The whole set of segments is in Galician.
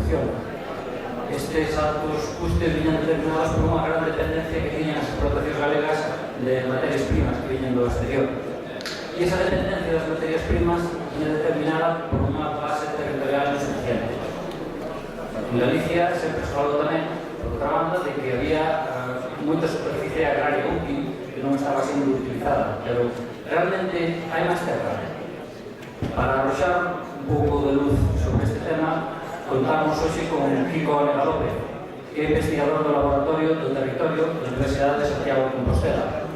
distribución. Estes altos custes viñan determinados por unha gran dependencia que tiñan as explotacións galegas de materias primas que viñan do exterior. E esa dependencia das materias primas viña determinada por unha base territorial insuficiente. En Galicia sempre se falou tamén, por outra banda, de que había moita superficie agraria útil que non estaba sendo utilizada, pero realmente hai máis terra. Para arroxar un pouco de luz sobre este tema, contamos hoxe con Kiko Onega López, que é investigador do Laboratorio do Territorio da Universidade de Santiago de Compostela.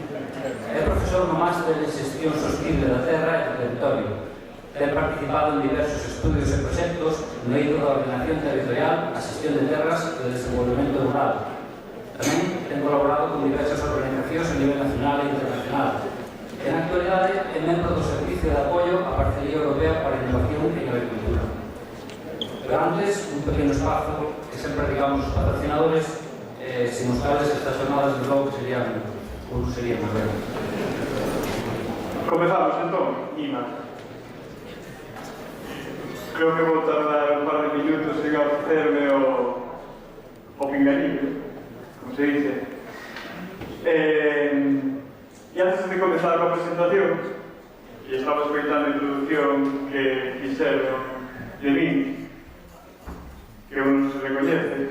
É profesor no Máster en Xestión Sostible da Terra e do Territorio. Ten participado en diversos estudios e proxectos no eido da ordenación territorial, a xestión de terras e o desenvolvemento rural. Tamén ten colaborado con diversas organizacións a nivel nacional e internacional. En actualidade é membro do Servicio de Apoio á Parcería Europea para a Innovación en Agricultura. Pero antes, un pequeno espazo que sempre digamos os patrocinadores, sin os cales estas jornadas de logo serían máis ben. Comezamos entón, Ima. Creo que vou tardar un par de minutos en hacerme o pinganillo, como se dice. E antes de comezar a presentación, e estamos escoitando a introducción que fixeron de min, que non se recoñece,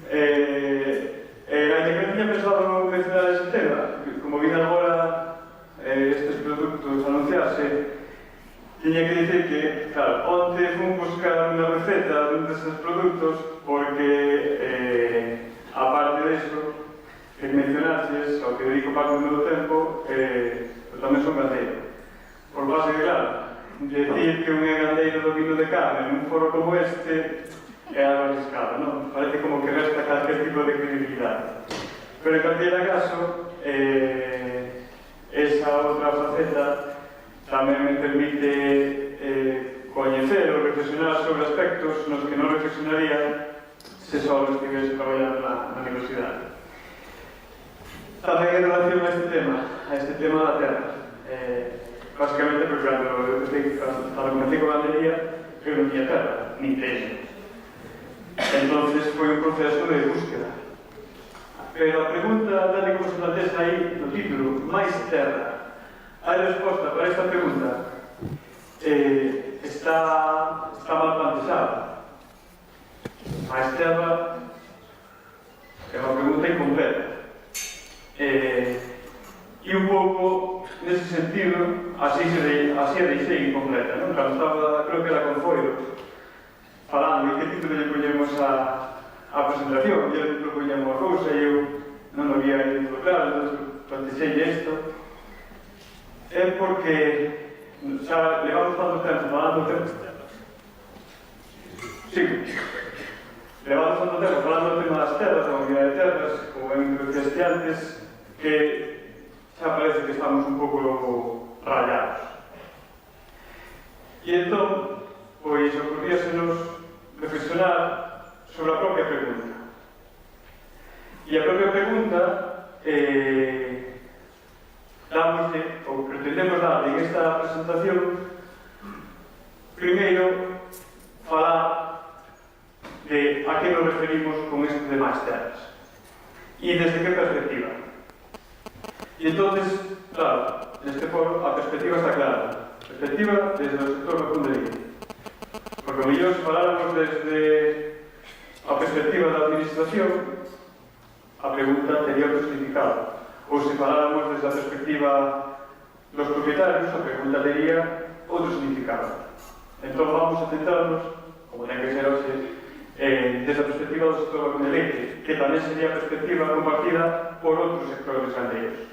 que tiña pensado mencionar ese tema, como vin agora estes produtos anunciarse, tiña que dicir que, claro, onte fun buscar unha receta dun destes produtos porque, aparte disso, que mencionaches, ao que dedico parte do meu tempo, tamén son gandeiro. Por base de, claro, decir que un é gandeiro do vino de carne nun foro como este é algo arriscado, non? Parece como que resta calquer tipo de credibilidade. Pero en calquera caso, esa outra faceta tamén me permite coñecer ou reflexionar sobre aspectos nos que non reflexionaría se só estivese traballando na universidade. Tamén en relación a este tema da terra. Básicamente, porque cando comecei con a gandería, eu non tinha terra, nin teño. Entonces foi un proceso de búsqueda. Pero a pregunta, tal como se plantea aí no título, máis terra, a resposta para esta pregunta está mal plantexada. Máis terra é unha pregunta incompleta. E un pouco, nese sentido, así a deixei incompleta, non? Cando estaba, creo que era con Foiro, falando, e que título lle poñemos a presentación, e ele propoñemos a cousa, e eu non o había dito claro, entón plantexei isto. É porque xa levamos tanto tempo falando do tema das terras, da movilidade de terras, como ben introduciste antes, que xa parece que estamos un pouco rayados. E entón, pois, ocurríasenos reflexionar sobre a propia pregunta. E a propia pregunta damoslle, ou pretendemos darle en esta presentación, primeiro, falar de a que nos referimos con isto de máis terras e desde que perspectiva. E entonces, claro, neste foro a perspectiva está clara. A perspectiva desde o sector gandeireiro. Porque o mellor, se faláramos desde a perspectiva da administración, a pregunta tería outro significado. Ou se faláramos desde a perspectiva dos propietarios, a pregunta tería outro significado. Entón vamos a centrarnos, como ten que ser hoxe, desde a perspectiva do sector gandeireiro, que tamén sería a perspectiva compartida por outros sectores gandeiros.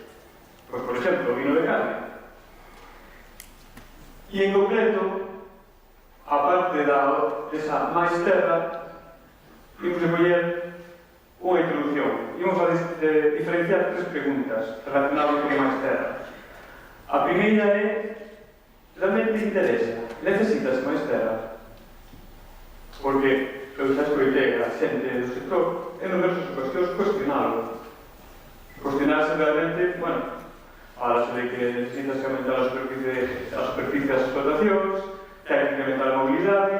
Pois, por exemplo, o vino de carne. E en concreto, a parte desa máis terra, imos a coller unha introducción. Imos a diferenciar tres preguntas relacionadas con máis terra. A primeira é: realmente interesa? Necesitas máis terra? Porque eu xa escoitei a xente do sector en numerosas cuestións cuestionalo. Cuestionarse realmente, bueno, falase de que necesitas aumentar a superficie das explotacións, que hai que incrementar a mobilidade,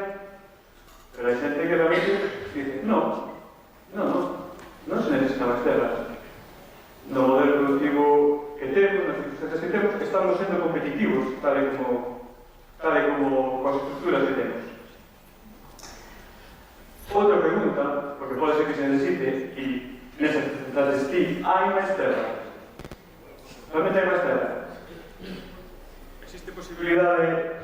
pero pero hai xente que realmente dice non se necesita máis terras. No modelo productivo que temos, nas circunstancias que temos, estamos sendo competitivos, tal e como coas estructuras que temos. Outra pregunta, porque pode ser que se necesite, e nesas circunstancias ti, hai máis terra? Realmente hai máis terra? Existe posibilidade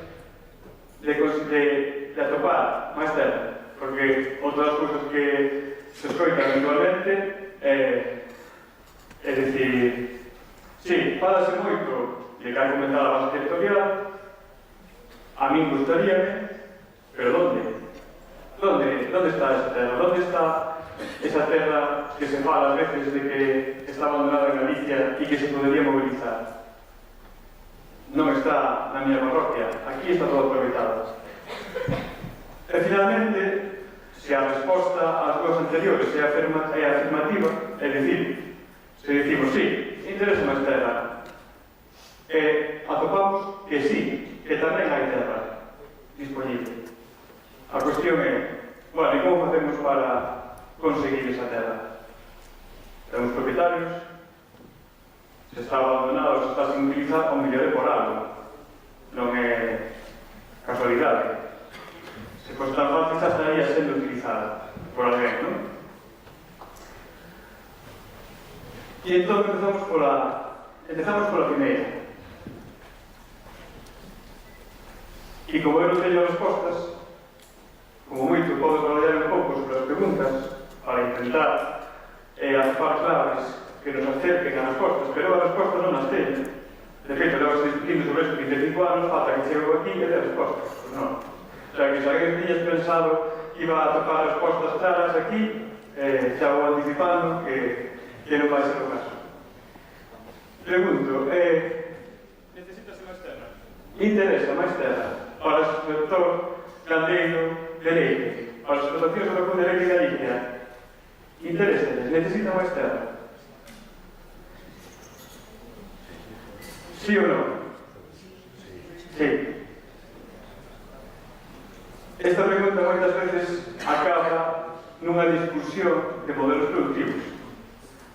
de atopar máis terra? Porque outra das cousas que se escoita habitualmente é dicir, sí, falase moito de que hai comentado a base territorial, a min gustaríame, pero ¿Dónde está esa terra? ¿Dónde está esa terra que se fala a veces de que está abandonada en Galicia e que se podería mobilizar? Non está na miña parroquia, aquí está todo aproveitado. E finalmente, se a resposta ás dúas anteriores é afirmativa, é dicir, se dicimos sí, interesa máis terra, e atopamos que sí, que tamén hai terra disponible. A cuestión é, bueno, e como facemos para conseguir esa terra? Temos propietarios, se está abandonado, se está sin utilizar, o mellor é por algo. Non é casualidade. Se fosse tan fácil, xa estaría sendo utilizada por alguén, non? E entón empezamos pola primeira. E como eu non teño respostas, como moito podo traballar un pouco sobre as preguntas para intentar atopar claves que nos acerquen a respostas, pero as respostas non as teño. De feito, levo discutindo sobre isto 25 anos, falta que chego aquí e dé respostas. Pois non. O sea, que se alguén tiñas pensado que iba a atopar respostas claras aquí, xa vou anticipando que non vai ser o caso. Pregunto, necesitas máis terra? Interesa máis terra para o sector gandeiro de leite, para as explotacións do vacún de leite en Galicia. Interésales, necesita máis terra? Sí ou non? Sí. Esta pregunta moitas veces acaba nunha discusión de modelos productivos,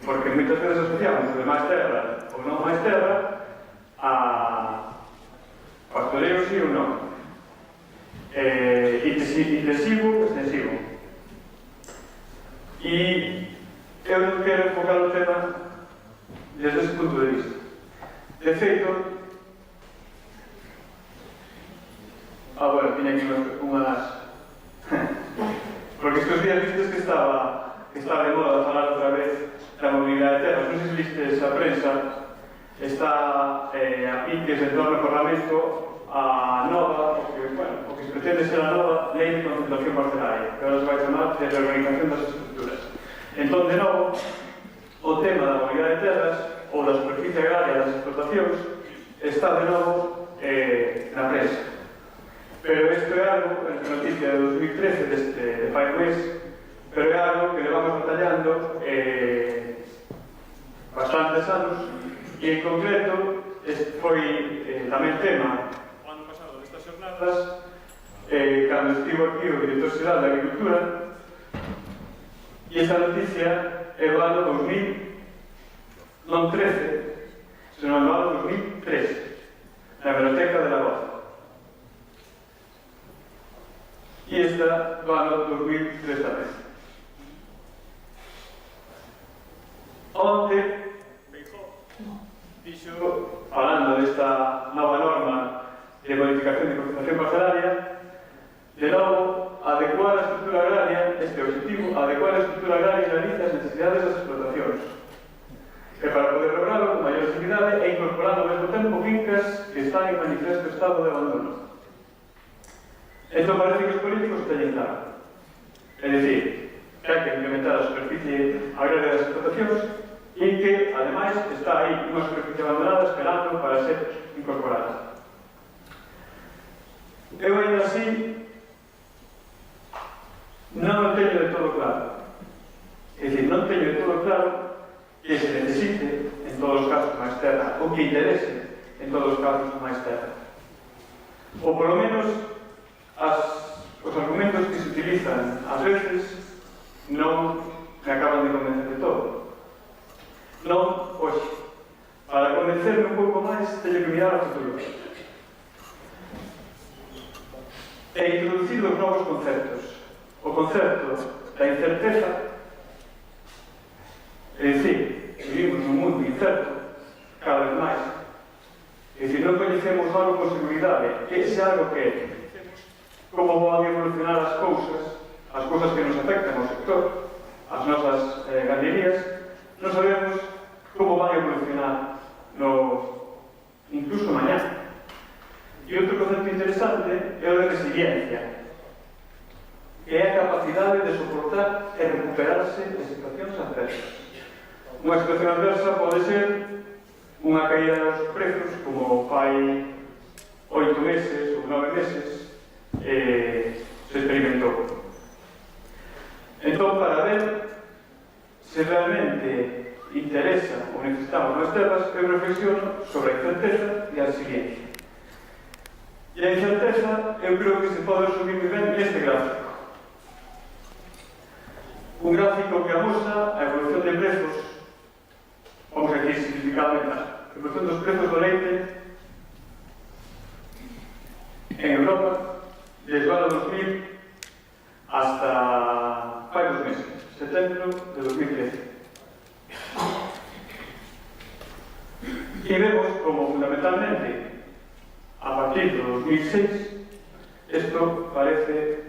porque moitas veces asociamos de máis terra ou non máis terra a pastoreo sí ou non. Intensivo, extensivo. E eu non quero enfocar o tema desde ese punto de vista. De feito, bueno, tiña aquí unhas porque estes días vistes que está de moda falar outra vez da mobilidade de terras. Non sei se vistes a prensa, está a piques en torno ao Parlamento a nova, o que se pretende ser a nova lei de concentración parcelaria, que agora se vai chamar de reorganización das estructuras. Entón, de novo, o tema da mobilidade de terras ou da superficie agraria das explotacións está de novo na prensa. Pero isto é algo, esta noticia de 2013, de fai un mes, pero é algo que levamos batallando bastantes anos, e en concreto foi tamén tema cando estivo aquí o director xeral de Agricultura, e esta noticia é do ano 2000, non 13, senón do ano 2003, na Biblioteca de la Voz. E esta do ano 2003 tamén. Onte, dixo, falando desta nova norma de modificación de concentración parcelaria, de novo, adecuar a estructura agraria, este objetivo, adecuar a estructura agraria realiza as necesidades das explotacións, e para poder lograrlo con maior actividade e incorporando ao mesmo tempo fincas que están en manifesto estado de abandono. Entón parece que os políticos teñen claro, é dicir, que hai que implementar a superficie agraria das explotacións e que, ademais, está aí unha superficie abandonada esperando para ser incorporada. Eu ainda así non o teño de todo claro. É dicir, non teño de todo claro que se necesite, en todos os casos, máis terra, ou que interese, en todos os casos, máis terra. Ou, polo menos, os argumentos que se utilizan ás veces non me acaban de convencer de todo. Non, hoxe, para convencerme un pouco máis, teño que mirar ao futuro. E introducir os novos conceptos. O concepto da incerteza, é dicir, vivimos nun mundo incerto, cada vez máis. É dicir, non coñecemos algo con seguridade. Ese algo que como van evolucionar as cousas que nos afectan ao sector, as nosas galerías, non sabemos como van evolucionar incluso mañá. E outro concepto interesante é o de resiliencia, que é a capacidade de soportar e recuperarse de situacións adversas. Unha situación adversa pode ser unha caída dos prezos, como fai 8 meses ou 9 meses se experimentou. Entón, para ver se realmente interesa ou necesitamos nas terras, eu reflexiono sobre a incerteza e a resiliencia. E a incerteza, eu creo que se pode resumir moi ben neste gráfico. Un gráfico que amosa a evolución de prezos, vamos a decir simplificadamente, a evolución dos prezos do leite en Europa desde o ano 2000 hasta fai 2 meses, setembro de 2013. E vemos como, fundamentalmente, a partir de 2006, isto parece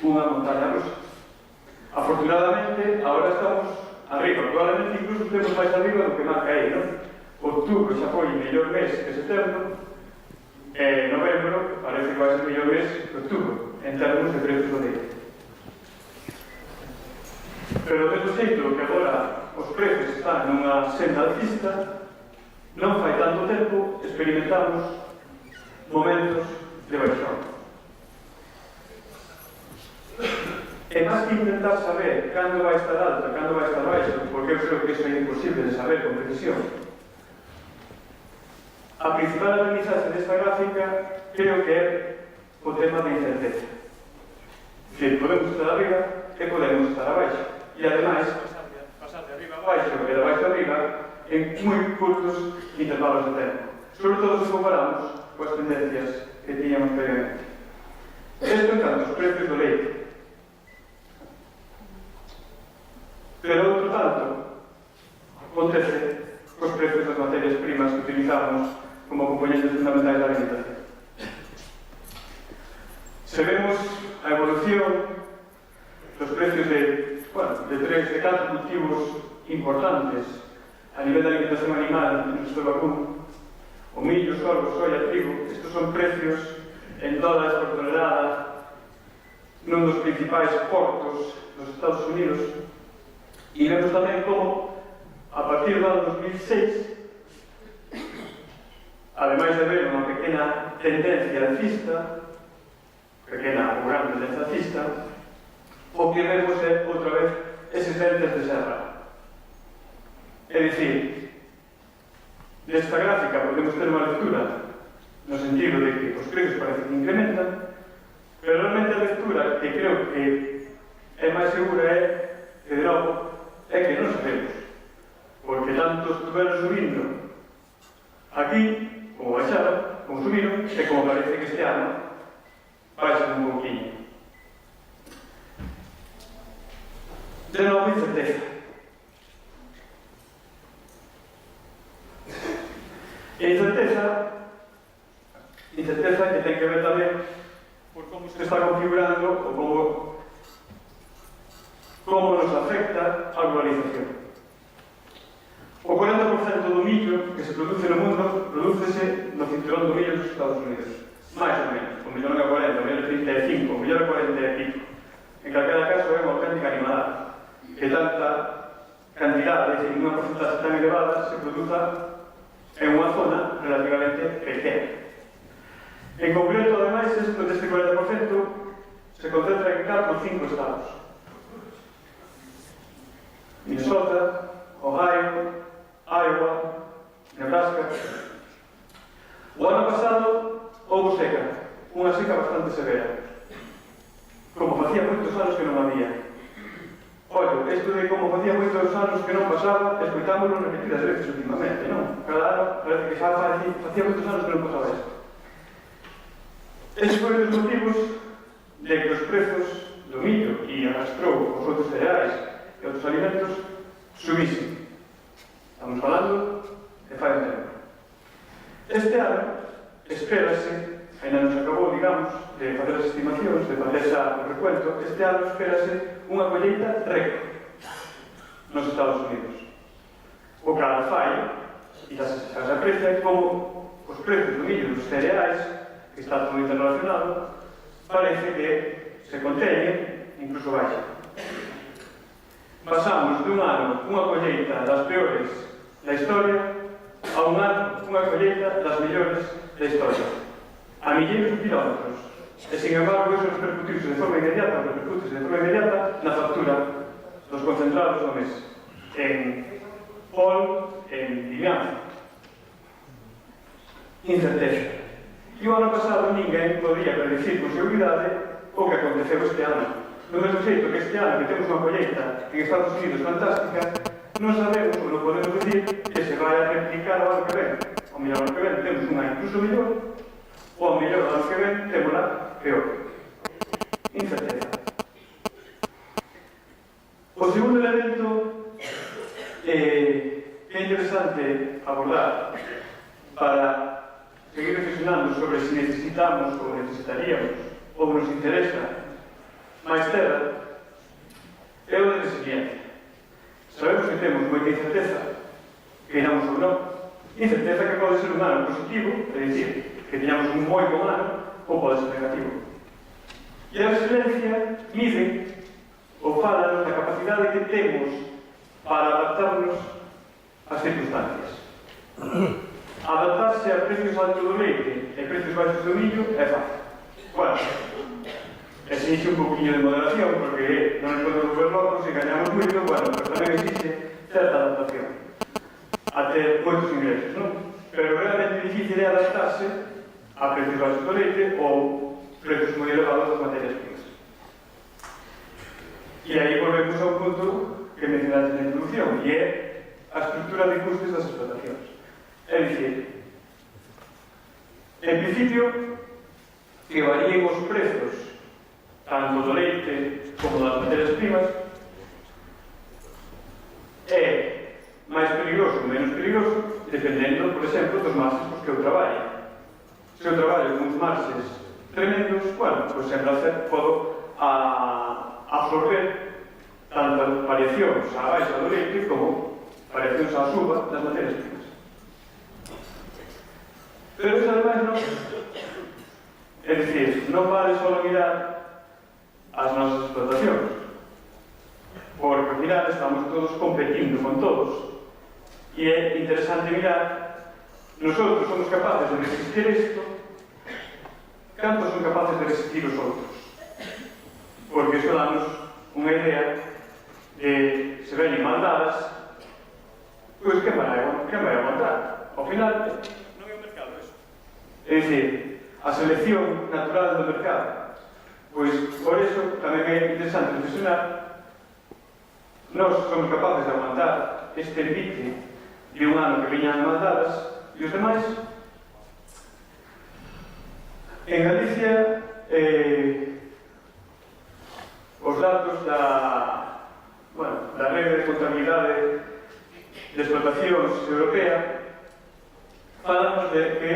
unha montaña rusa. Afortunadamente, agora estamos arriba, probablemente incluso estemos máis arriba do que marca aí, non? Outubro xa foi o mellor mes que setembro, e novembro parece que vai ser o mellor mes que outubro, en termos de prezos do leite. Pero do mesmo xeito que agora os prezos están nunha senda alcista, non fai tanto tempo experimentamos momentos de baixón. E máis que intentar saber cando vai estar alta, cando vai estar baixa, porque eu creo que iso é imposible de saber con precisión, a principal aprendizaxe desta gráfica creo que é o tema da incerteza. Que podemos estar arriba e podemos estar abaixo. E ademais, pasar de arriba a baixo e de baixo a arriba en moi curtos intervalos de tempo. Sobre todo se comparamos coas tendencias que tiñamos previamente. Isto en canto aos precios do leite. Pero outro tanto acontece cos precios das materias primas que utilizamos como componentes fundamentais da alimentación. Se vemos a evolución dos precios de 4 cultivos importantes a nivel da alimentación animal no sector vacuno, o millo, sorgo, soia, trigo, estes son precios en dólares por tonelada nun dos principais portos dos Estados Unidos, e vemos tamén como a partir do ano 2006, ademais de ver unha pequena tendencia alcista, pequena ou gran tendencia alcista, o que vemos é outra vez eses dentes de serra. É dicir, nesta gráfica podemos ter unha lectura no sentido de que os precios parecen que incrementan, pero realmente a lectura que creo que é máis segura é que, de novo, é que non sabemos, porque tanto estuveron subindo aquí como baixaron, como subiron, e como parece que este ano baixan un pouquinho. De novo, incerteza. E incerteza que ten que ver tamén por como se está configurando ou como nos afecta a globalización. O 40% do millo que se produce no mundo prodúcese no cinturón do millo dos Estados Unidos. Mais ou menos. O millón é 40, o millón é 35, o millón é 40 e pico. En calquera caso é unha auténtica animada. Que tanta cantidade, en unha porcentaxe tan elevada, se produza en unha zona relativamente pequena. En concreto, ademais, deste 40% se concentra en 4 ou 5 estados. Minnesota, Ohio, Iowa, Nebraska. O ano pasado houve seca, unha seca bastante severa. como facía moitos anos que non había. Ollo, isto de como facía moitos anos que non pasaba, escoitámoslo repetidas veces últimamente, non? Cada ano parece que xa facía moitos anos que non pasaba isto. Eses foron os motivos de que os prezos do millo e arrastrou os outros cereais e outros alimentos subisen. Estamos falando de fai un tempo. Este ano, espérase, ainda non se acabou, digamos, de fazer as estimacións, de facer xa o recuento, este ano espérase unha colleita récord nos Estados Unidos. O que fai, e xa se aprecia, como os prezos do millo dos cereais, que está todo interrelacionado, parece que se conteñen, incluso baixa. Pasamos dun ano unha colleita das peores da historia a un ano unha colleita das mellores da historia. A milleiros de kilómetros. E, sin embargo, eso repercutiuse de forma inmediata na factura dos concentrados do mes. En pol, en liñazo. Incerteza. E o ano pasado ninguén podía predecir con seguridade o que aconteceu este ano. Do mesmo xeito que este ano que temos unha colleita en Estados Unidos fantástica, non sabemos ou non podemos decir que se vai a replicar o ano que ven. O mellor ano que ven temos unha incluso mellor, ou o mellor ano que ven temos peor. Incerteza. O segundo elemento que é interesante abordar para seguir reflexionando sobre se necesitamos ou necesitaríamos ou nos interesa máis terra é o de resiliencia. Sabemos que temos moita incerteza, que iramos ou non, incerteza que pode ser un ano positivo, é dicir, que teñamos un moi bon ano, ou pode ser negativo. E a resiliencia mide ou fala da capacidade que temos para adaptarnos ás circunstancias. Adaptarse a precios altos do leite e precios baixos do millo é fácil. Bueno, exige un poquinho de moderación, porque non nos podemos volver locos e gañamos moito, bueno, pero tamén existe certa adaptación a ter moitos ingresos, non? Pero realmente difícil é adaptarse a precios baixos do leite ou precios moi elevados das materias primas. E aí volvemos a un punto que mencionaste na introducción, e é a estrutura de custos das explotacións. É dicir, en principio, que varíen os prezos tanto do leite como das materias primas é máis peligroso ou menos peligroso dependendo, por exemplo, dos marxes cos que eu traballo. Se eu traballo con uns marxes tremendos, bueno, pois sempre podo absorber tantas variacións á baixa do leite como variacións á suba das materias primas. Pero iso ademais non, é dicir, non vale só mirar as nosas explotacións, porque ao final estamos todos competindo con todos e é interesante mirar nosotros somos capaces de resistir isto, cantos son capaces de resistir os outros, porque iso danos unha idea de se veñen maldadas, pois quen vai aguantar? Ao final é dicir, a selección natural do mercado. Pois, por iso, tamén é interesante reflexionar. Nós somos capaces de aguantar este envite de un ano que viñan maldadas e os demais. En Galicia, os datos da rede de contabilidade de explotacións europea falamos de que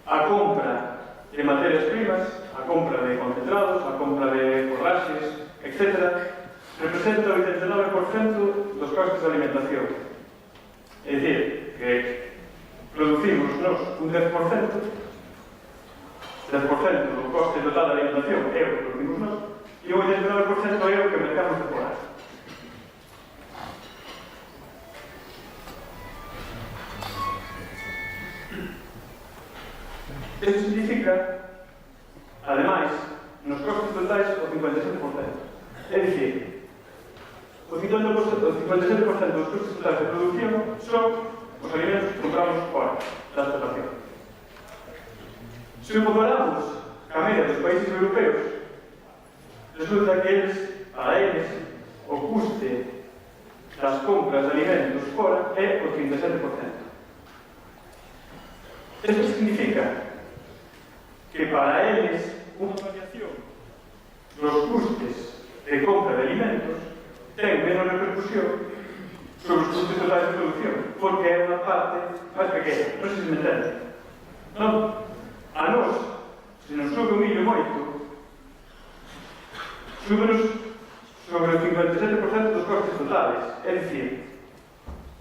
a compra de materias primas, a compra de concentrados, a compra de forraxes, etc., representa o 89% dos costes de alimentación. É dicir, que producimos nos un 10% do coste total de alimentación é o que producimos nos, e o 89% é o que mercamos de fora. Isto significa, ademais, nos costes totais o 57%. É dicir, o 57% dos costes totais de produción son os alimentos que compramos fora da explotación. Se o comparamos a media dos países europeos, resulta que para eles, o custe das compras de alimentos fora é o 37%. Isto significa que para eles unha variación dos custes de compra de alimentos ten menos repercusión sobre os custes totais de producción, porque é unha parte máis pequena. Non sei se me entende. Non? A nós, se nos sube o millo moito, súbenos sobre o 57% dos costes totales. É dicir,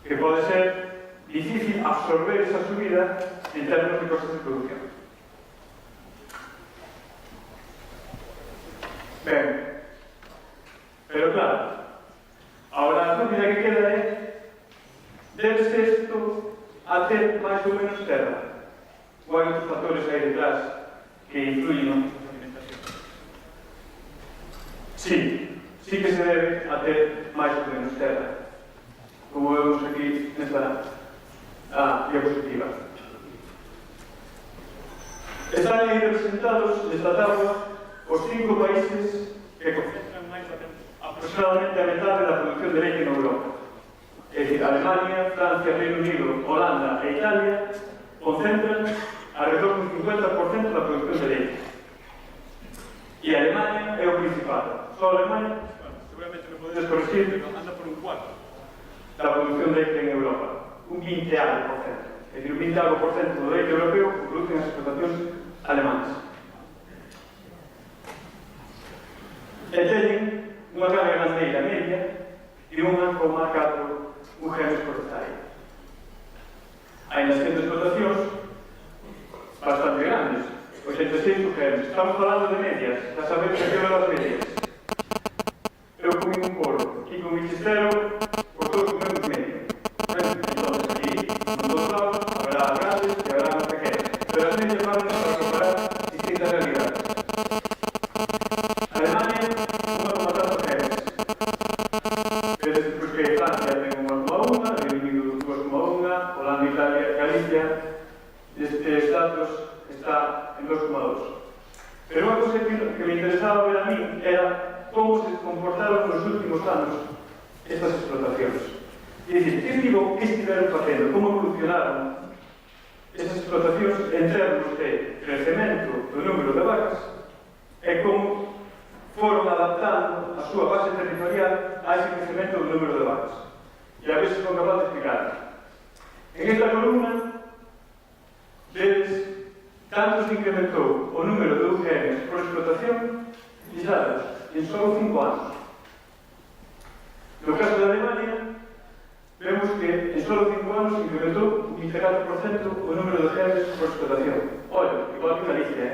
que pode ser difícil absorber esa subida en términos de costes de producción. Ben, pero claro, ahora a dúvida que queda é debe-se isto a ter máis ou menos terra? Ou hai outros factores aí detrás que influyen na alimentación? Sí que se debe a ter máis ou menos terra, como vemos aquí nesta diapositiva. Están aí representados nesta tabla os 5 países que concentran máis aproximadamente a metade da producción de leite en Europa. É dicir, Alemania, Francia, Reino Unido, Holanda e Italia concentran alrededor dun 50% da producción de leite. E Alemania é o principal. Só Alemania, seguramente me podedes corregir, pero anda por un 4% da producción de leite en Europa. Un 20%. É dicir, un 20% do leite europeo que producen as explotacións alemanas. E teñen unha carga gandeira media de 1,4 UGMs por hectárea. Hai nas 100 explotacións bastante grandes, 86 UGMs. Estamos falando de medias, xa sabemos que é das medias. Eu comí un porro, aquí con mi chistero, os todos comemos medio. Entón, aquí, nos dos lados, haberá as grandes e haberá as pequenas. Pero as medias van para comparar distintas realidades. Alemania, 1,4 UGMs. É dicir, porque Francia ten 1,1, Reino Unido 2,1, Holanda, Italia, Galicia, estes datos está en 2,2. Pero unha cosa que me interesaba ver a mí era como se comportaron nos últimos anos estas explotacións. É dicir, que estiveron facendo, como evolucionaron esas explotacións en termos de crecemento do número de vacas e como foron adaptando a súa base territorial a ese crecemento do número de vacas. E a ver se son capaz de explicar. En esta columna vedes canto se incrementou o número de UGMs por explotación en só 5 anos. No caso de Alemania, vemos que en só 5 anos incrementou un 24% o número de UGMs por explotación. Olha, igual que Galicia,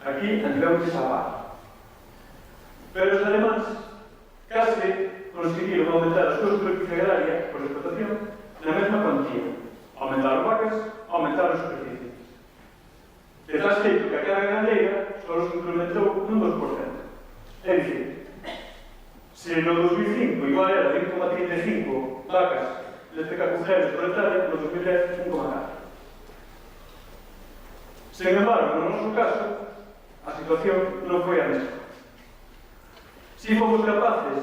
aquí andamos de salvar. Pero os alemáns case conseguiron aumentar a súa superficie agraria por explotación na mesma cuantía. Aumentaron vacas, aumentaron a superficie. De tal xeito que a carga gandeira só se incrementou un 2%. É dicir, se no 2005 igual era 1,35 vacas deste UGMs por hectárea, no 2010 1,4. Sen embargo, no noso caso, a situación non foi a mesma. Si fomos capaces,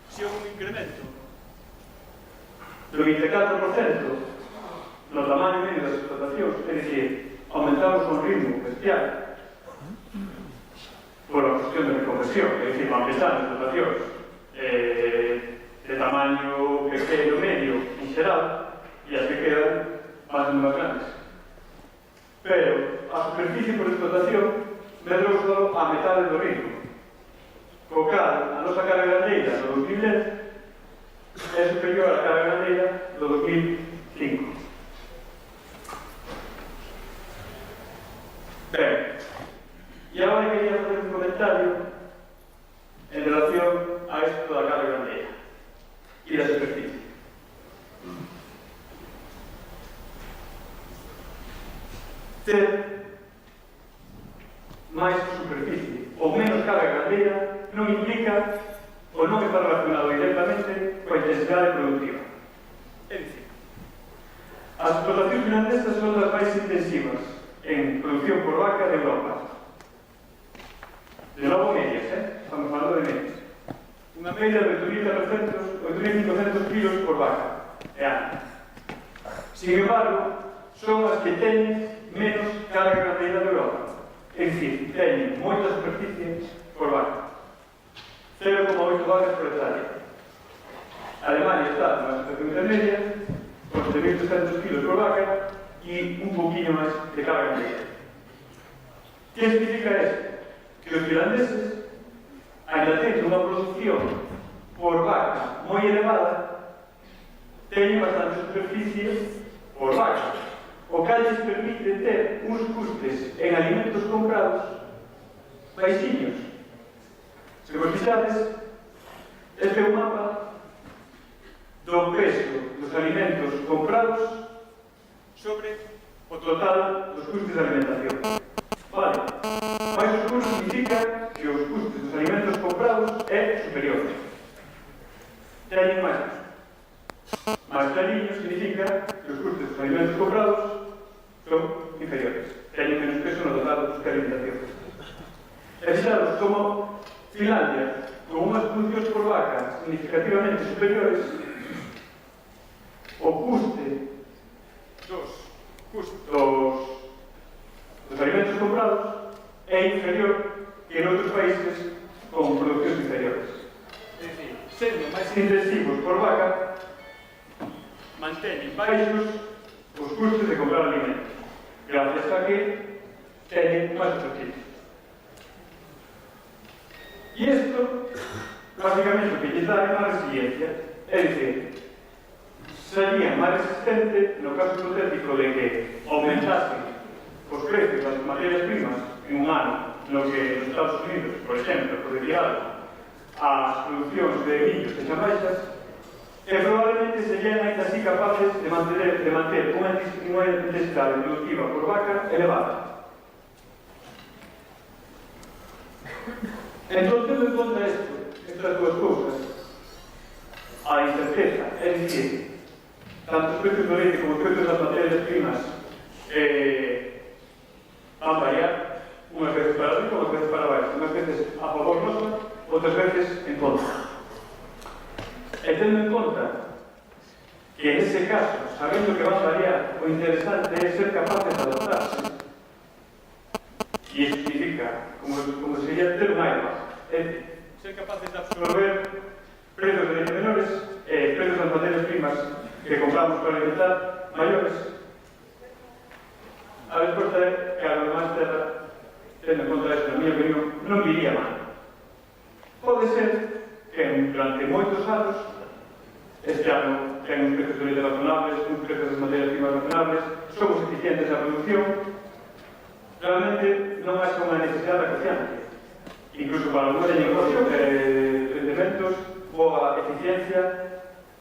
si houve un incremento do 24% no tamaño medio das explotacións, é dicir, aumentamos un ritmo bestial por a cuestión de reconversión, é dicir, van pensando explotacións de tamaño pequeno medio en xeral e as que quedan máis ou menos grandes. Pero a superficie por explotación medrou só a metade do ritmo. Co cal, a nosa carga gandeira do 2010 é superior á carga gandeira do 2005. Ben, e agora quería fazer un comentario en relación a isto da carga gandeira e da superficie. Ter máis superficie ou menos carga gandeira non implica ou non está relacionado directamente coa intensidade productiva. É dicir, as explotacións finlandesas son as máis intensivas en producción por vaca de Europa. De novo medias, estamos falando de medias. Unha media de 8.500 kilos por vaca e ano. Sin embargo, son as que teñen menos carga ganadeira de Europa. É dicir, teñen moita superficie por vaca. 0,8 vacas por hectárea. Alemania está nunha situación intermedia, con 7.300 kilos por vaca e un poquinho máis de carga ganadeira. Que significa isto? Que os finlandeses, ainda tendo unha produción por vaca moi elevada, teñen bastante superficie por vaca, o que lles permite ter uns custes en alimentos comprados baixinhos. Se vos fixades, este é un mapa do peso dos alimentos comprados sobre o total dos custes de alimentación. Vale, mais os custos significa que os custes dos alimentos comprados é superior. Teñen máis custos. Máis clariño significa que os custes dos alimentos comprados son inferiores. Teñen menos peso no total dos custos de alimentación. E fixaros como Finlandia, con unhas producións por vaca significativamente superiores, o custe dos alimentos comprados é inferior que en outros países con producións inferiores. É dicir, sendo máis intensivos por vaca, manteñen baixos os custos de comprar alimentos, gracias a que teñen máis superficie. E isto, basicamente, o que lles dá é máis resiliencia, é dicir, sería máis resistente no caso hipotético de que aumentasen os precios das materias primas en un ano no que nos Estados Unidos, por exemplo, por dedicado ás producións de millos e xamaixas, e probablemente serían ainda así capaces de manter unha intensidade productiva por vaca elevada. Entón, tendo en conta estas duas cousas, a incerteza, é dicir, tanto os precios do leite como os precios das materias primas van variar unhas veces para arriba, unhas veces para baixo, unhas veces a favor nosa, outras veces en contra. E tendo en conta que en ese caso, sabendo que van variar, o interesante é ser capaces de adaptarse, e iso significa, como sería ter un airbag, é ser capaces de absorber precios de leite menores e precios das materias primas que compramos para alimentar maiores. A resposta é que a demais terra, tendo en conta isto, na miña opinión, non viría mal. Pode ser que durante moitos anos, este ano ten uns precios de leite razonables, uns precios das materias primas razonables, somos eficientes na producción, realmente non hai unha necesidade acuciante. Incluso para unha negocio, rendementos, boa eficiencia,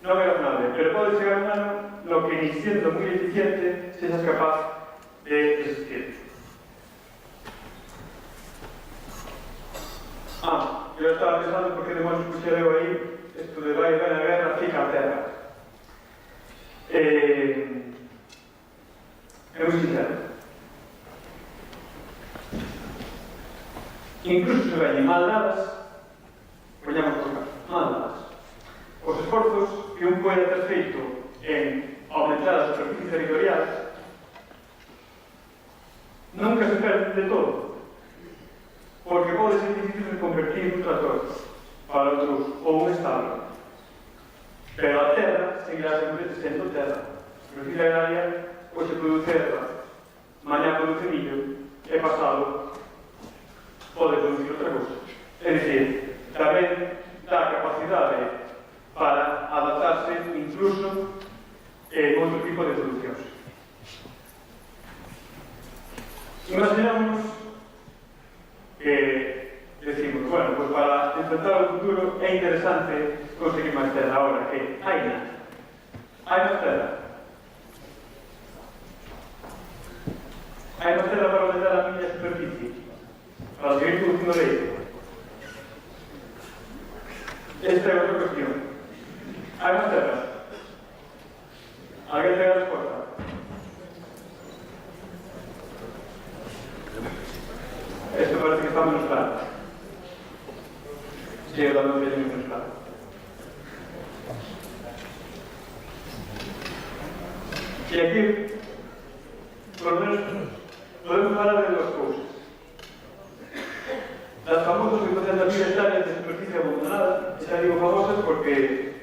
non é razonable, pero pode chegar un ano no que, ni siendo moi eficiente, sexas capaz de resistir. Eu estaba pensando porque de modo escuxereu aí isto de vai a guerra, fica a terra. É moi sincero. Incluso se veñen mal dadas, poñamos por caso, mal dadas. Os esforzos que un pode ter feito en aumentar a superficie territorial nunca se perden de todo, porque pode ser difícil de convertir un tractor para outros ou un establo, pero a terra seguirá sempre sendo terra. A superficie agraria hoxe produce erva, mañá produce millo e pasado pode producir outra cousa. É dicir, tamén dá capacidade para adaptarse incluso en outro tipo de producións. Imaginamos que decimos, bueno, pues para enfrentar o futuro é interesante conseguir máis terra. Ahora, que hai nada. Hai máis terra. Hai máis terra para aumentar a miña superficie, para seguir producindo leite. Esta é outra cuestión. Hai máis terra. Alguén ten a resposta? Esto parece que está menos claro. que eu tamén teño menos claro. E aquí, por lo menos, podemos falar de dúas cousas. Las famosas 800.000 hectáreas de superficie abandonada, xa digo famosas porque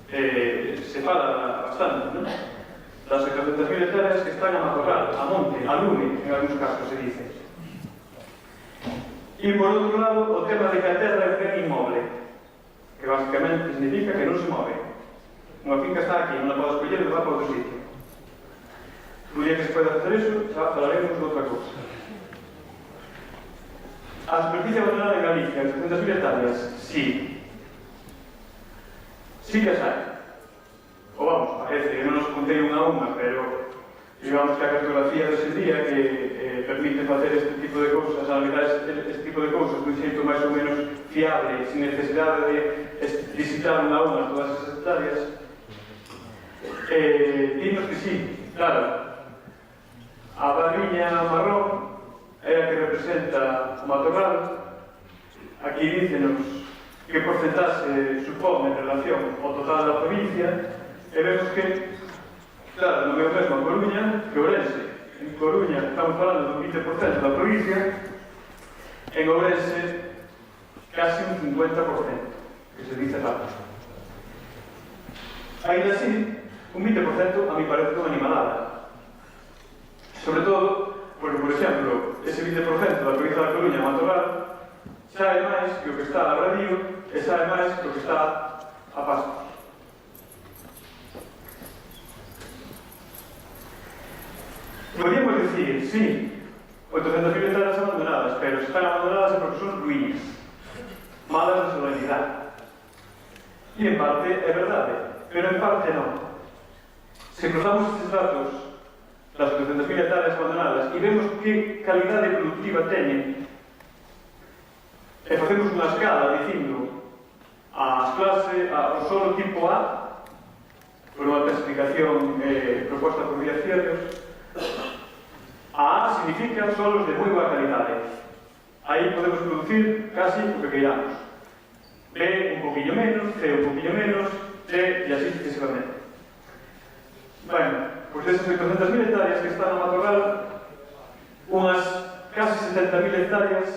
se fala bastante, ¿no? Las 800.000 hectáreas que están a matorral, a monte, a lume, en algúns casos se dice. E por outro lado, o tema de que a terra é ben inmoble, que basicamente significa que non se move. Unha finca está aquí, non a pode escoller e va para outro sitio. No día que se pode facer iso, xa falaremos de outra cousa. A superficie abandonada en Galicia, 800.000 hectáreas, sí. Sí que as hai. O vamos, parece, eu non os contei unha a unha, pero digamos que a cartografía dese día que permite facer este tipo de cousas, analizar este tipo de cousas dun xeito máis ou menos fiable, sin necesidade de visitar unha a unha todas as hectáreas, dinos que sí, claro. A barriña marrón é a que representa o matorral. Aquí dícenos que porcentaxe supón en relación ao total da provincia e vemos que, claro, non é o mesmo a Coruña que Ourense. En Coruña estamos falando dun 20% da provincia, en Ourense casi un 50%, que se dice rápido. Ainda así, un 20% a mí parece unha animalada. Sobre todo, porque, por exemplo, ese 20% da provincia da Coruña matorral xa é máis que o que está a Radio e xa é máis que o que está a Pasto. Podríamos dicir, sí, 800.000 hectáreas abandonadas, pero están abandonadas porque son ruínas, malas de solemnidade. E en parte é verdade, pero en parte non. Se cruzamos estes datos, las 800.000 hectáreas abandonadas, e vemos que calidade productiva teñen, e facemos unha escala dicindo a clase, ao solo tipo A, por unha clasificación proposta por Villacierios, a A significa solos de moi boa calidade. Aí podemos producir casi o que queiramos. B un poquinho menos, C un poquinho menos, D e así sucesivamente. Bueno, pois desas 800.000 hectáreas que están no matorral, unhas casi 70.000 hectáreas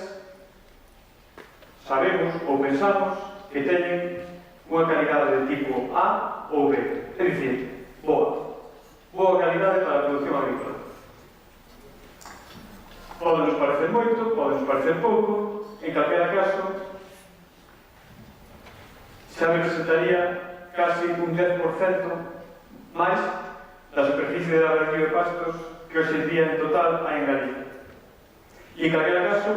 sabemos ou pensamos que teñen unha calidade de tipo A ou B, é dicir, boa. Boa calidade para a produción agrícola. Pode nos parecer moito, pode nos parecer pouco, en calquera caso, xa representaría casi un 10% máis da superficie de abrevío de pastos que hoxe en día en total hai en Galicia. E en calquera caso,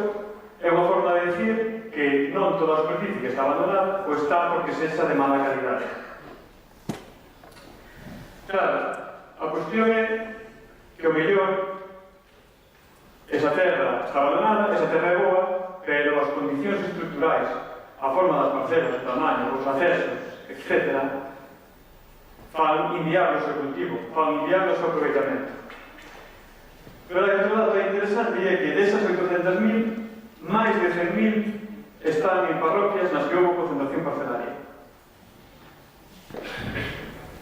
é unha forma de decir que non toda a superficie que está abandonada ou está porque sexa de mala calidade. Claro, a cuestión é que o mellor esa terra está abandonada, esa terra é boa, pero as condicións estruturais, a forma das parcelas, o tamaño, os accesos, etc., fan inviable o seu cultivo, fan inviable o seu aproveitamento. Pero hai outro dato interesante é que desas 800.000, máis de 100.000 están en parroquias nas que houve concentración parcelaria.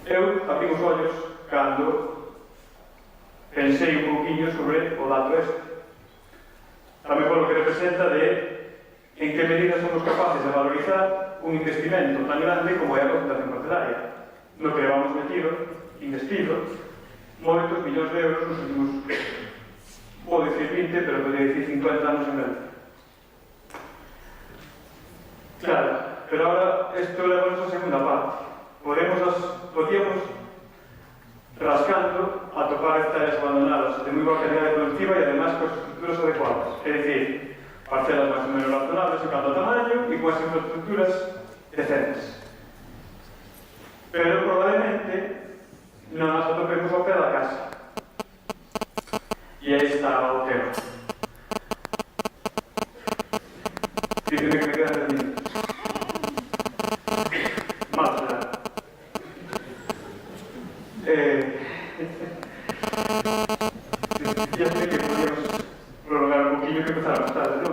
Eu abrí os ollos cando pensei un pouquinho sobre o dato este. Tamén polo que representa de en que medida somos capaces de valorizar un investimento tan grande como é a concentración parcelaria, no que levamos investido moitos millóns de euros nos últimos, vou dicir 20, pero podría dicir 50 anos en Galicia. Claro, pero ahora isto leva a segunda parte. Podíamos rascando a topar hectáreas abandonadas de moi boa calidade productiva e además con estructuras adecuadas, é dicir, parcelas máis ou menos razonables en canto a tamaño e con as infraestructuras decentes. Pero probablemente non as atopemos ao pé da casa. E aí está o tema. Dígame que me quedan 3 minutos. Más claro. Ya sé que podíamos prolongar un poquillo que empezar más tarde, ¿no?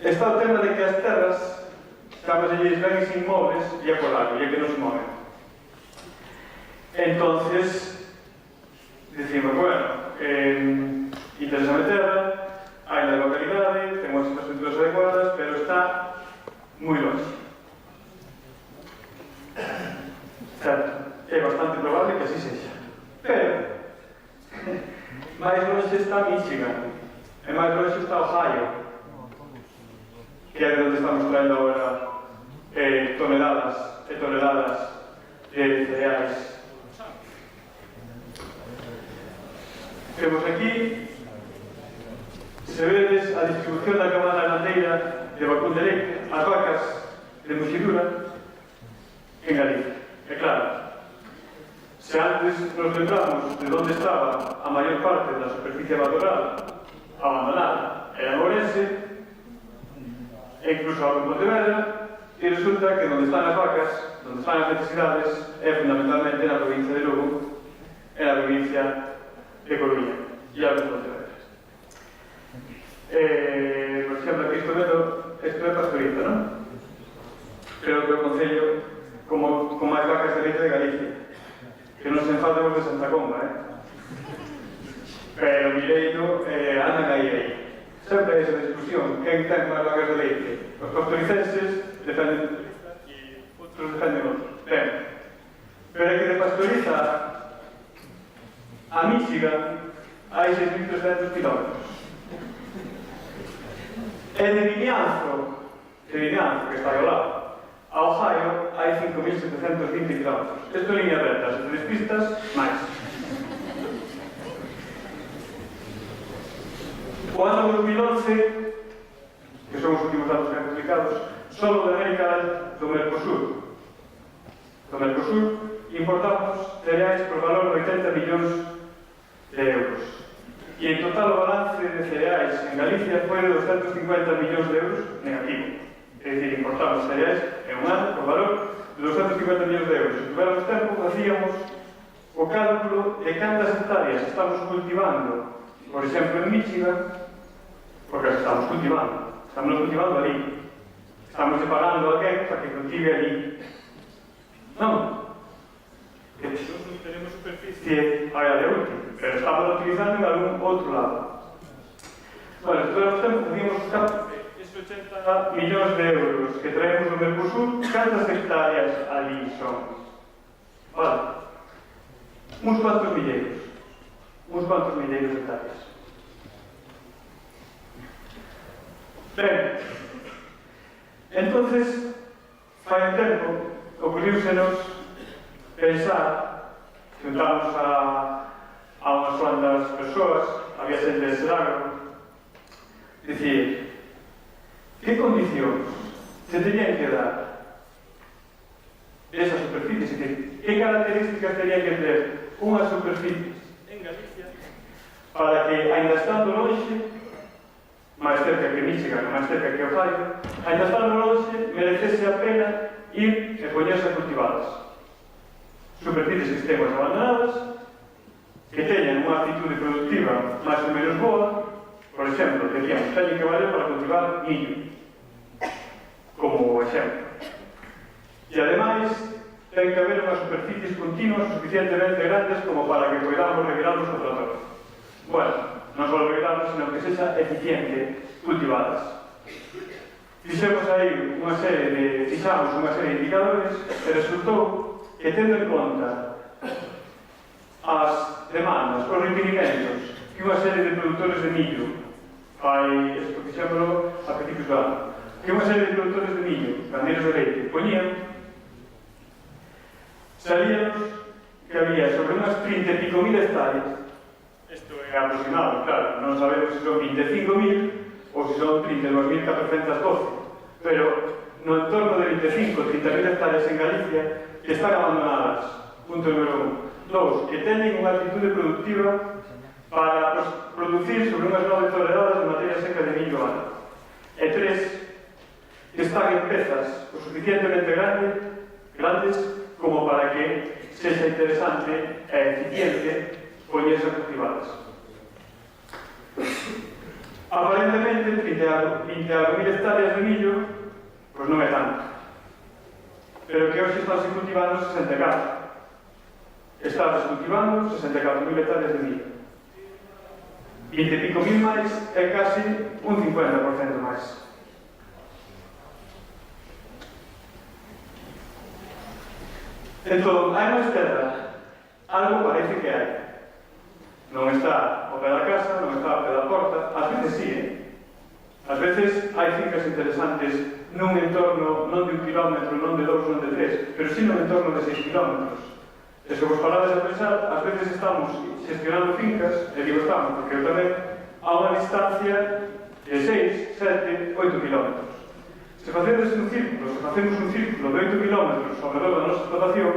está o tema de que as terras chamaselles bens inmobles e é por algo, e é que non se moven. Entonces decimos, bueno, interesa a terra, hai na localidade, ten unhas infraestructuras adecuadas, pero está moi longe. Certo, é bastante probable que así sexa. Pero máis longe está Michigan, e máis longe está Ohio, que é onde estamos traendo agora toneladas e toneladas de cereais. Temos aquí, se vedes a distribución da camada gandeira de vacún de leite, as vacas de muxidura en Galicia. É claro, se antes nos lembramos de onde estaba a maior parte da superficie abandonada, era en Ourense, e incluso algo en Pontevedra, e resulta que onde están as vacas, onde están as necesidades, é fundamentalmente na provincia de Lugo, e na provincia de Coruña, e algo en Pontevedra. Por exemplo, aquí isto é pastoriza, non? Creo que o Concello con máis vacas de leite de Galicia, que non se enfademos de Santa Comba, pero Mireiro andan aí. Sempre hai esa discusión, quen ten máis vacas de leite? Os pastoricenses defenden e outros defenden outros. Ben, pero é que de pastoriza a Michigan hai 6.300 km. E de Vimianzo, que está ao lado, a Ohio hai 5.720 km. Isto é línea recta, se te despistas, máis. O ano 2011, que son os últimos datos que han publicados, solo de América do Mercosur. Do Mercosur importamos cereais por valor de 80 millóns de euros. E en total o balance de cereais en Galicia foi de 250 millóns de euros negativo. É dicir, importamos cereais en un ano por valor de 250 millóns de euros. Se tuviéramos tempo, facíamos o cálculo de cantas hectáreas estamos cultivando, por exemplo, en Michigan, porque as estamos cultivando ali. Estamos pagando a alguén para que cultive ali. Non. Que non tenemos superficie área de útil, pero estamos utilizando en algún outro lado. Bueno, se tuviéramos tempo, podíamos buscar 80 millóns de euros que traemos do Mercosur, cantas hectáreas ali son? Vale. Uns cuantos milleiros de hectáreas. Ben, entonces, fai un tempo, ocurriusenos pensar, juntamos a unhas cuantas persoas, había xente de Seragro, dicir, que condicións se tenían que dar esas superficies, que características tenían que ter unhas superficies en Galicia para que, ainda estando longe, máis cerca que Michigan, máis cerca que Ohio, ainda estando longe, merecese a pena ir e poñerse cultivadas. Superficies que estemos abandonadas, que teñan unha actitude productiva máis ou menos boa. Por exemplo, decíamos, teñen que valer para cultivar millo, como exemplo. E ademais, ten que haber unhas superficies continuas suficientemente grandes como para que podamos revirarnos o trator. Bueno, non só revirarnos, sino que sexa eficiente cultivadas. Fixamos unha serie de indicadores e resultou que, tendo en conta as demandas, os requerimentos que unha serie de produtores de millo fixémoslo a principios do ano, que unha serie de produtores de millo, gandeiros de leite, poñían, salíamos que había sobre unhas 30 e pico mil hectáreas. Isto é aproximado, claro, non sabemos se son 25.000 ou se son 32.412, pero no entorno de 25-30.000 hectáreas en Galicia que están abandonadas, punto número 1. 2, que teñen unha actitude productiva para producir sobre unhas 9 toneladas de materia seca de millo ano. E 3, que están en pezas o suficientemente grandes como para que sexa interesante e eficiente poñerse cultivadas. Aparentemente, 20.000 hectáreas de millo, pois non é tanto. Pero que hoxe están cultivando 64. Está cultivando 64.000 hectáreas de millo. 20 e pico mil máis é casi un 50% máis. Entón, hai máis terra. Algo parece que hai. Non está ao pé da casa, non está ao pé da porta. Ás veces sí, Ás veces hai fincas interesantes nun entorno non de 1 kilómetro, non de 2, non de 3, pero sí nun entorno de 6 kilómetros. E se vos parades a pensar, ás veces estamos gestionando fincas, e digo estamos, porque eu tamén, a unha distancia de 6, 7, 8 kilómetros. Se facemos un círculo de 8 kilómetros ao redor da nosa explotación,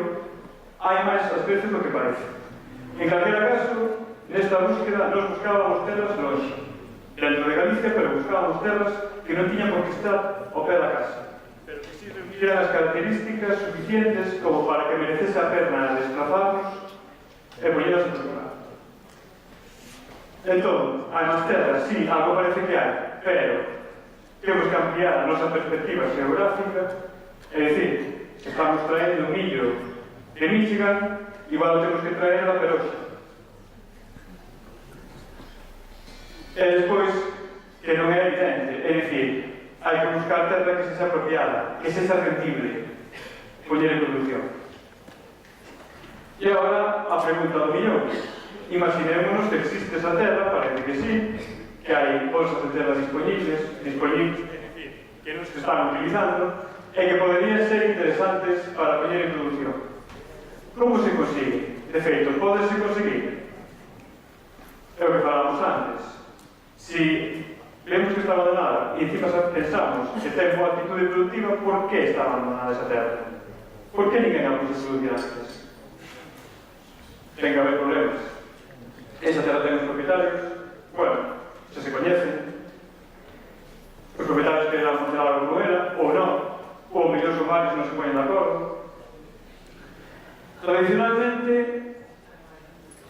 hai máis ás veces do que parece. En calquera caso, nesta búsqueda, nos buscábamos terras longe, dentro de Galicia, pero buscábamos terras que non tiñan por que estar ao pé da casa, pero que si reunieran as características suficientes como para que merecese a pena desplazarnos e poñeras en lugar. Entón, hai máis terras, sí, algo parece que hai, pero temos que ampliar a nosa perspectiva geográfica, é dicir, se estamos traendo millo de Michigan, igual o temos que traer da Peroxa. E despois, que non é evidente, é dicir, hai que buscar terra que sexa apropiada, que sexa rentible, poñer en producción. E agora, a pregunta do millón. Imaginémonos que existe esa terra, parece que sí, que hai bolsas de terra disponibles, que non se están utilizando, e que poderían ser interesantes para poñer en producción. Como se consigue? De feito, podese conseguir? É o que falamos antes. Si vemos que está abandonada e encima pensamos que ten boa actitude productiva, por que está abandonada esa terra? Por que ninguén a puse producir antes? Ten que haber problemas. Esa terra ten os propietarios, bueno, se coñecen. Os propietarios queren funcionar algo como era, ou non, ou mellor son varios non se poñen de acordo. Tradicionalmente,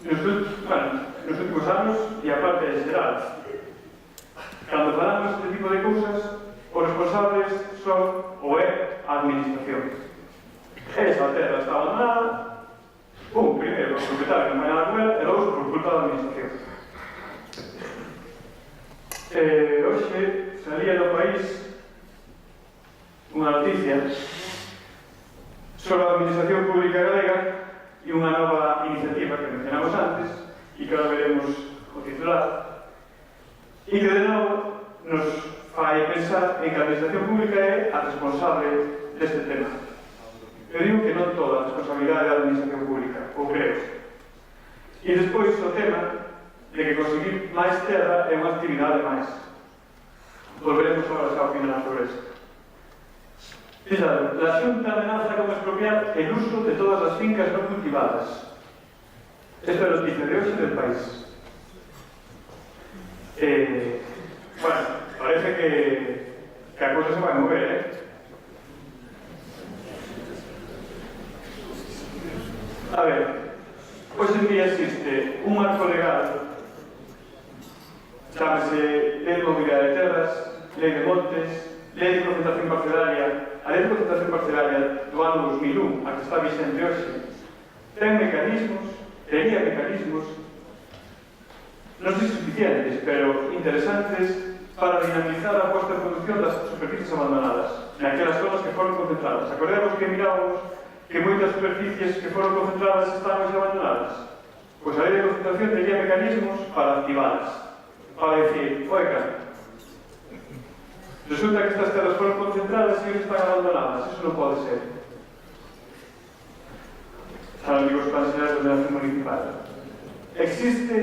nos últimos anos, e a parte en xeral, cando falamos este tipo de cousas, os responsables son ou é a administración. Esa terra está abandonada, primeiro, os propietarios non vai nada con ela, e logo por culpa da administración. Hoxe salía no país unha noticia sobre a administración pública galega e unha nova iniciativa que mencionamos antes e que ahora veremos o titular, e que de novo nos fai pensar en que a administración pública é a responsable deste tema. Eu digo que non toda a responsabilidade da administración pública, ou creo. E despois o tema de que conseguir máis terra é unha actividade máis. Volveremos agora xa ao final sobre isto. Fíjate, la Xunta amenaza con expropiar el uso de todas las fincas no cultivadas. Esta é a noticia de hoxe del país. Bueno, parece que a cosa se vai mover, A ver, hoxe en día existe un marco legal, chámase Lei de Movilidade de Terras, Lei de Montes, Lei de Concentración Parcelaria. A Lei de Concentración Parcelaria do ano 2001, a que está vixente hoxe, ten tenía mecanismos non sei suficientes, pero interesantes para dinamizar a posta en producción das superficies abandonadas naquelas zonas que foron concentradas. Acordemos que mirábamos que moitas superficies que foron concentradas están hoxe abandonadas. Pois a lei de concentración tenía mecanismos para activalas, para decir, oiga, resulta que estas terras foron concentradas e hoxe están abandonadas, eso non pode ser. Xa non digo os planes xerais de ordenación municipal. Existe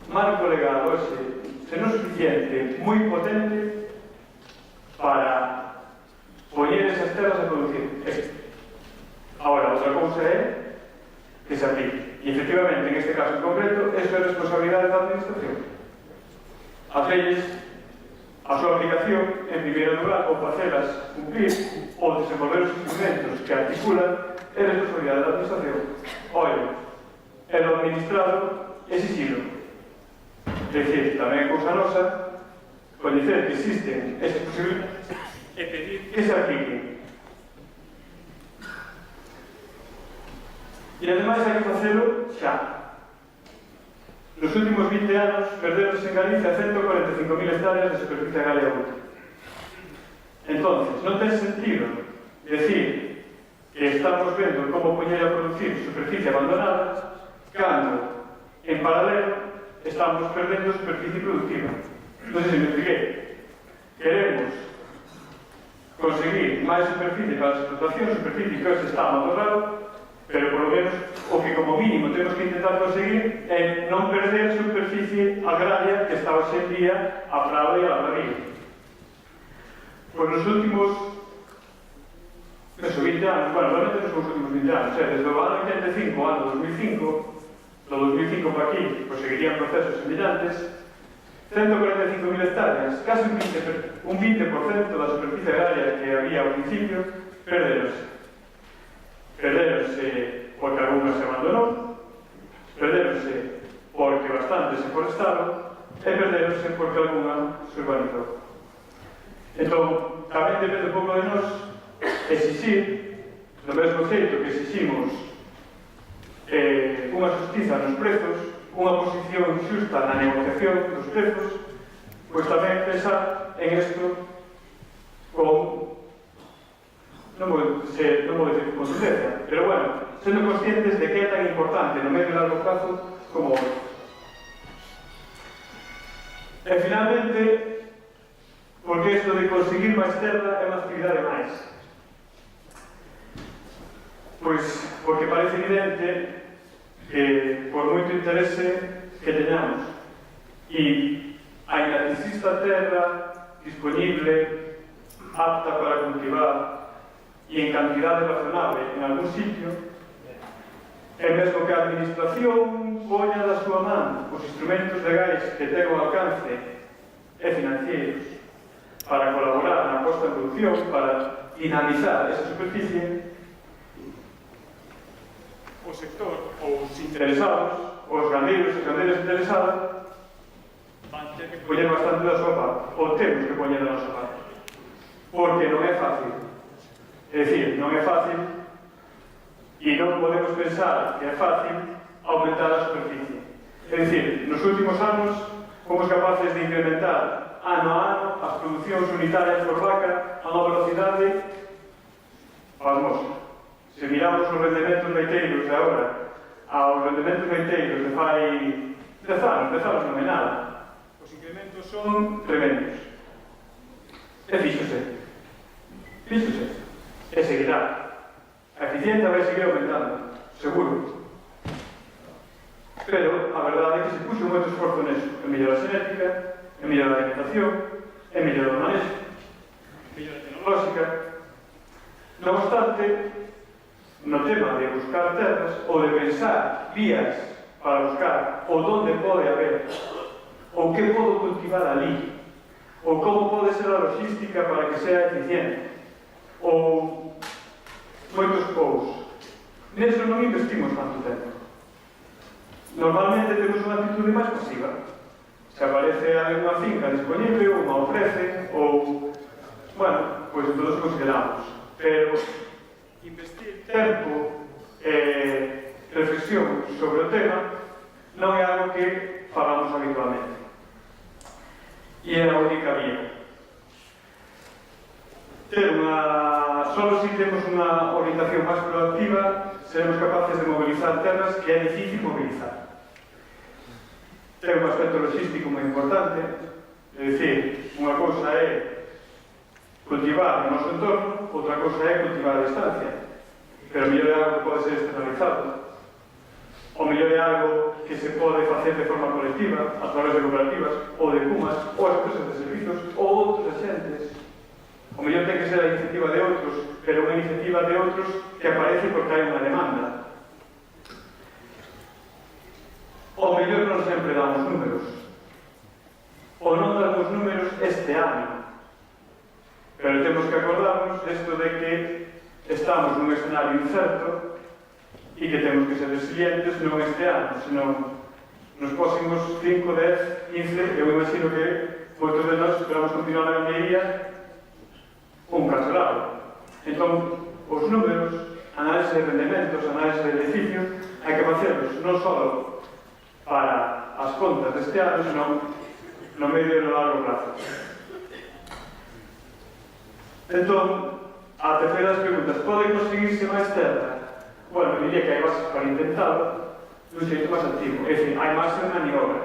marco legal hoxe, se non suficiente, moi potente para poñer esas terras a producir. Ahora, outra cousa é que se aplique. E, efectivamente, en este caso en concreto, eso é responsabilidade da administración. As leyes, a súa aplicación, en primeiro lugar, ou facelas cumprir ou desenvolver os instrumentos que articulan, é responsabilidade da administración. Olha, é do administrado exixilo. É dicir, tamén é cousa nosa coñecer que existen esas posibilidades e pedir que se apliquen. E ademais hai que facelo xa. Nos últimos 20 anos perderon en Galicia 145.000 hectáreas de superficie agraria útil. Entonces, non ten sentido decir que estamos vendo como poñer a producir superficie abandonada cando, en paralelo, estamos perdendo superficie productiva. Non sei se me expliquei. Queremos conseguir máis superficie para as explotacións, superficie que hoxe está abandonada, pero por lo menos o que como mínimo temos que intentar conseguir é non perder superficie agraria que está hoxe en día a fraude e a lavadía. Pois nos últimos 20 anos, bueno, realmente nos últimos 20 anos, desde o ano 85 ao ano 2005, do 2005 para aquí, pois seguirían procesos semellantes, 145.000 hectáreas, casi un 20% da superficie agraria que había ao principio, perderonse. Perderonse porque alguna se abandonou, perderonse porque bastante se forestaron e perderonse porque alguna se urbanizou. Entón, tamén depende un pouco de nós exixir, do mesmo xeito que exiximos unha justiza nos prezos, unha posición xusta na negociación dos prezos, pois tamén pensar en isto con non vou decir con contundencia, pero bueno, sendo conscientes de que é tan importante no medio e largo plazo como hoy. E finalmente, porque isto de conseguir máis terra é unha actividade máis. Pois porque parece evidente que por moito interese que teñamos e aínda que exista terra disponible, apta para cultivar e en cantidade razonable en algún sitio, é mesmo que a administración poña da súa man os instrumentos legais que ten ao alcance e financieros para colaborar na posta en producción, para dinamizar esa superficie, o sector, ou os interesados, os gandeiros e gandeiras interesadas, van ter que poñer bastante da súa parte, ou temos que poñer da nosa parte, porque non é fácil. É dicir, non é fácil e non podemos pensar que é fácil aumentar a superficie. É dicir, nos últimos anos fomos capaces de incrementar ano a ano as producións unitarias por vaca a unha velocidade pasmosa. Se miramos os rendementos leiteiros de agora aos rendementos leiteiros de fai 10 anos non é nada. Os incrementos son tremendos. E fíxose. E seguirá. A eficiencia vai seguir aumentando, seguro. Pero a verdade é que se puxo moito esforzo neso, en mellorar a xenética, en mellorar a alimentación, en mellorar o manejo, en mellorar a tecnolóxica. Non obstante, no tema de buscar terras ou de pensar vías para buscar ou onde pode haber ou que podo cultivar ali ou como pode ser a logística para que sea eficiente ou moitos poucos. Neso non investimos tanto tempo. Normalmente temos unha actitude máis pasiva. Se aparece alguna finca disponible ou unha ofrece ou, bueno, pois todos consideramos. Pero investir tempo e reflexión sobre o tema non é algo que fagamos habitualmente. E é a única vía. Solo si temos unha orientación máis proactiva seremos capaces de mobilizar terras que é difícil mobilizar. Ten un aspecto logístico moi importante, é dicir, unha cousa é cultivar no noso entorno, outra cousa é cultivar a distancia, pero mellor é algo que pode ser externalizado, o mellor é algo que se pode facer de forma colectiva a través de cooperativas ou de cumas ou as empresas de servizos ou outros agentes. O mellor ten que ser a iniciativa de outros, pero unha iniciativa de outros que aparece porque hai unha demanda. O mellor non sempre damos números. O non damos números este ano. Pero temos que acordarnos desto de que estamos nun escenario incerto e que temos que ser resilientes non este ano, senón nos próximos 5, 10, 15, eu imagino que moitos de nós Entón, os números, análise de rendementos, análise de beneficios, hai que facerlos non só para as contas deste ano, senón no medio e no largo prazo. Entón, a terceira das preguntas, pode conseguirse máis terra? Bueno, diría que hai bases para intentarlo dun xeito máis activo. É dicir, hai máis de maniobra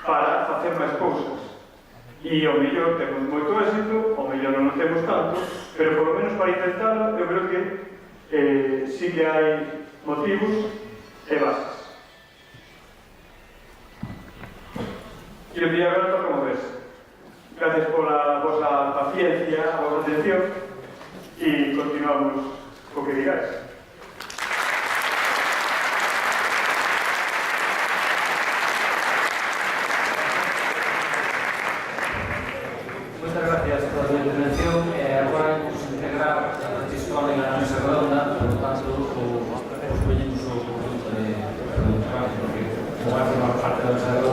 para facer máis cousas. E ao mellor temos moito éxito, ao mellor non temos tanto, pero por lo menos para intentarlo eu creo que sí que hai motivos e bases. E o día agora toca moverse. Gracias pola vosa paciencia, a vosa atención e continuamos co que digáis. Muchas gracias por la intervención. Agora vamos a integrar a Chiscón en la mesa redonda, por lo tanto, os pedimos o conjunto de preguntas, porque como vai formar parte da mesa redonda,